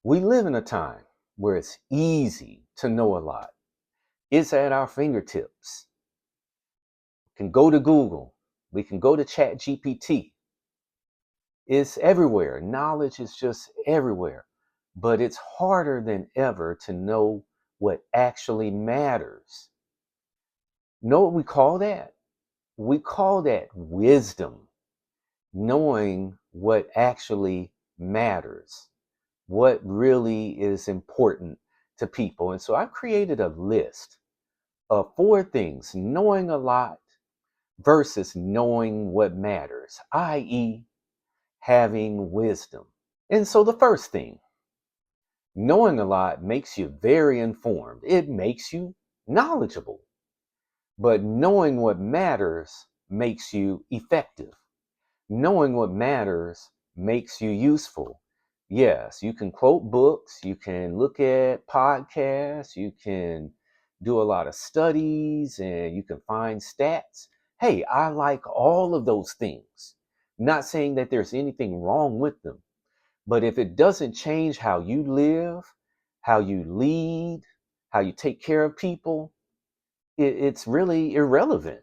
We live in a time where it's easy to know a lot. It's at our fingertips. We can go to Google. We can go to Chat GPT. It's everywhere. Knowledge is just everywhere. But it's harder than ever to know what actually matters. Know what we call that? We call that wisdom, knowing what actually matters, what really is important to people. And so I've created a list of 4 things: knowing a lot versus knowing what matters, i.e., having wisdom. And so the first thing, knowing a lot makes you very informed, it makes you knowledgeable. But knowing what matters makes you effective. Knowing what matters makes you useful. Yes, you can quote books, you can look at podcasts, you can do a lot of studies, and you can find stats. Hey, I like all of those things. Not saying that there's anything wrong with them, but if it doesn't change how you live, how you lead, how you take care of people, it's really irrelevant.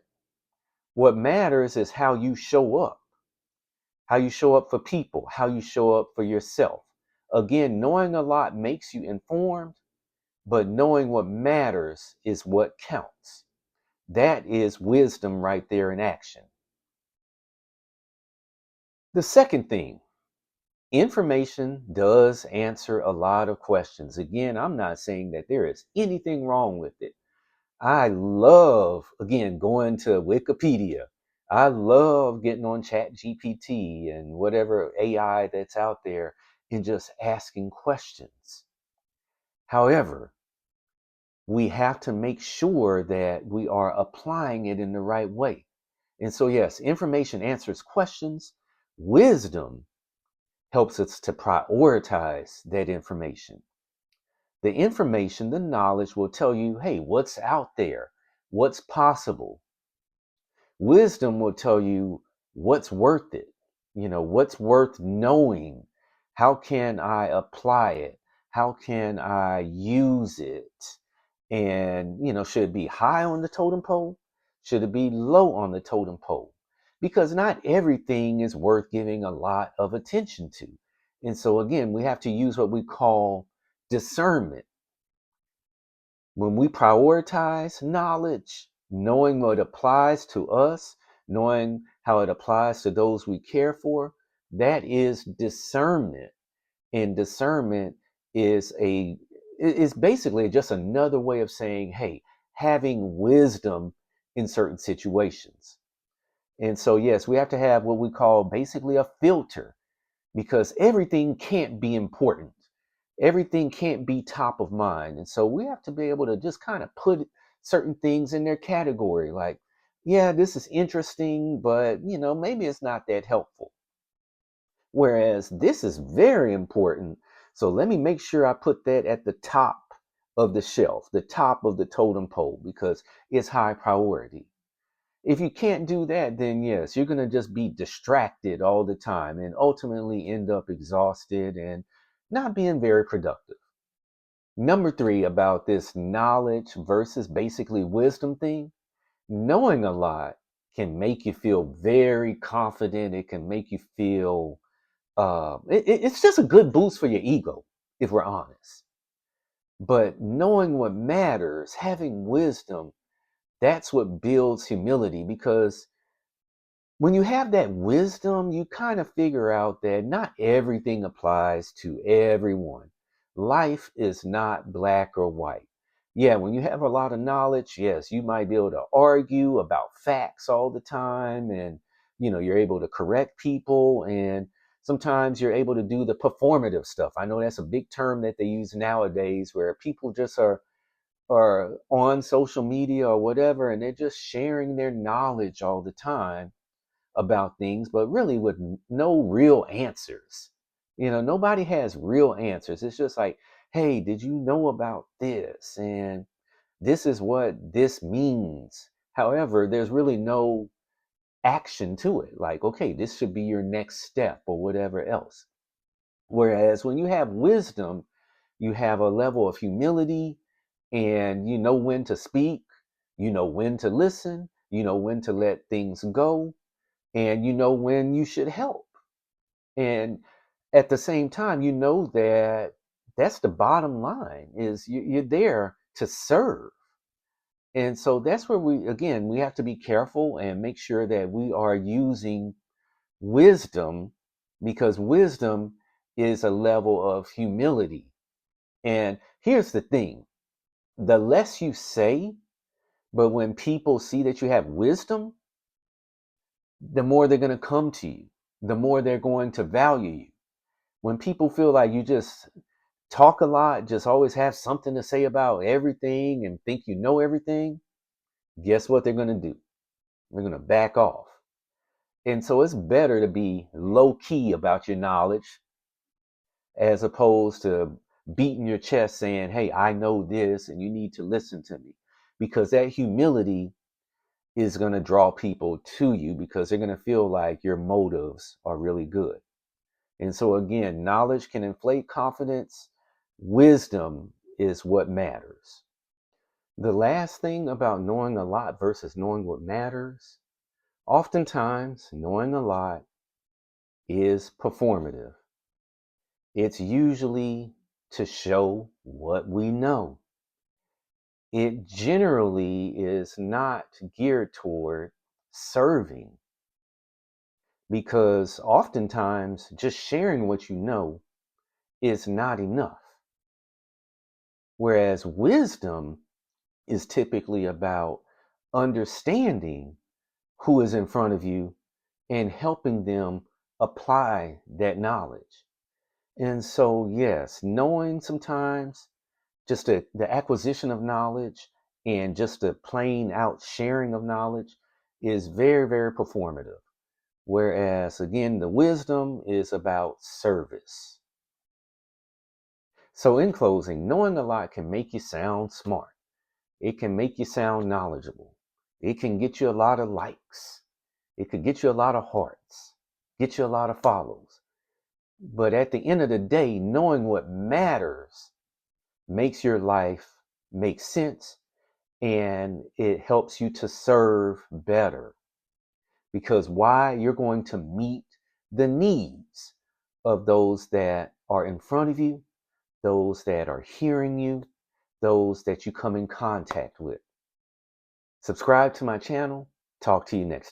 What matters is how you show up for people, how you show up for yourself. Again, knowing a lot makes you informed, but knowing what matters is what counts. That is wisdom right there in action. The second thing, information does answer a lot of questions. Again, I'm not saying that there is anything wrong with it. I love, again, going to Wikipedia. I love getting on Chat GPT and whatever AI that's out there and just asking questions. However, we have to make sure that we are applying it in the right way. And so, yes, information answers questions. Wisdom helps us to prioritize that information. The information, the knowledge will tell you, hey, what's out there? What's possible? Wisdom will tell you what's worth it, what's worth knowing. How can I apply it? How can I use it? And, should it be high on the totem pole? Should it be low on the totem pole? Because not everything is worth giving a lot of attention to. And so, again, we have to use what we call discernment. When we prioritize knowledge, knowing what applies to us, knowing how it applies to those we care for, that is discernment. And discernment is basically just another way of saying, hey, having wisdom in certain situations. And so, yes, we have to have what we call basically a filter, because everything can't be important. Everything can't be top of mind. And so we have to be able to just kind of put certain things in their category. Like, yeah, this is interesting, but, maybe it's not that helpful. Whereas this is very important. So let me make sure I put that at the top of the shelf, the top of the totem pole, because it's high priority. If you can't do that, then yes, you're going to just be distracted all the time and ultimately end up exhausted and not being very productive. Number 3, about this knowledge versus basically wisdom thing, knowing a lot can make you feel very confident. It can make you feel, it's just a good boost for your ego, if we're honest. But knowing what matters, having wisdom, that's what builds humility, because when you have that wisdom, you kind of figure out that not everything applies to everyone. Life is not black or white. Yeah, when you have a lot of knowledge, yes, you might be able to argue about facts all the time, and you're able to correct people, and sometimes you're able to do the performative stuff. I know that's a big term that they use nowadays, where people just are on social media or whatever, and they're just sharing their knowledge all the time about things, but really with no real answers. Nobody has real answers. It's just like, hey, did you know about this? And this is what this means. However, there's really no action to it. Like, okay, this should be your next step or whatever else. Whereas when you have wisdom, You have a level of humility, and you know when to speak, you know when to listen, you know when to let things go, and you know when you should help. And at the same time, you know that that's the bottom line is you're there to serve. And so that's where we have to be careful and make sure that we are using wisdom, because wisdom is a level of humility. And here's the thing: the less you say, but when people see that you have wisdom, the more they're going to come to you, the more they're going to value you. When people feel like you just talk a lot, just always have something to say about everything and think you know everything, guess what they're going to do? They're going to back off. And so it's better to be low key about your knowledge as opposed to beating your chest saying, hey, I know this and you need to listen to me. Because that humility is going to draw people to you because they're going to feel like your motives are really good. And so, again, knowledge can inflate confidence. Wisdom is what matters. The last thing about knowing a lot versus knowing what matters, oftentimes knowing a lot is performative. It's usually to show what we know. It generally is not geared toward serving, because oftentimes just sharing what you know is not enough. Whereas wisdom is typically about understanding who is in front of you and helping them apply that knowledge. And so, yes, knowing sometimes just the acquisition of knowledge and just the plain out sharing of knowledge is very, very performative. Whereas, again, the wisdom is about service. So, in closing, knowing a lot can make you sound smart. It can make you sound knowledgeable. It can get you a lot of likes. It could get you a lot of hearts, get you a lot of follows. But at the end of the day, knowing what matters makes your life make sense, and it helps you to serve better. Because why? You're going to meet the needs of those that are in front of you, those that are hearing you, those that you come in contact with. Subscribe to my channel. Talk to you next time.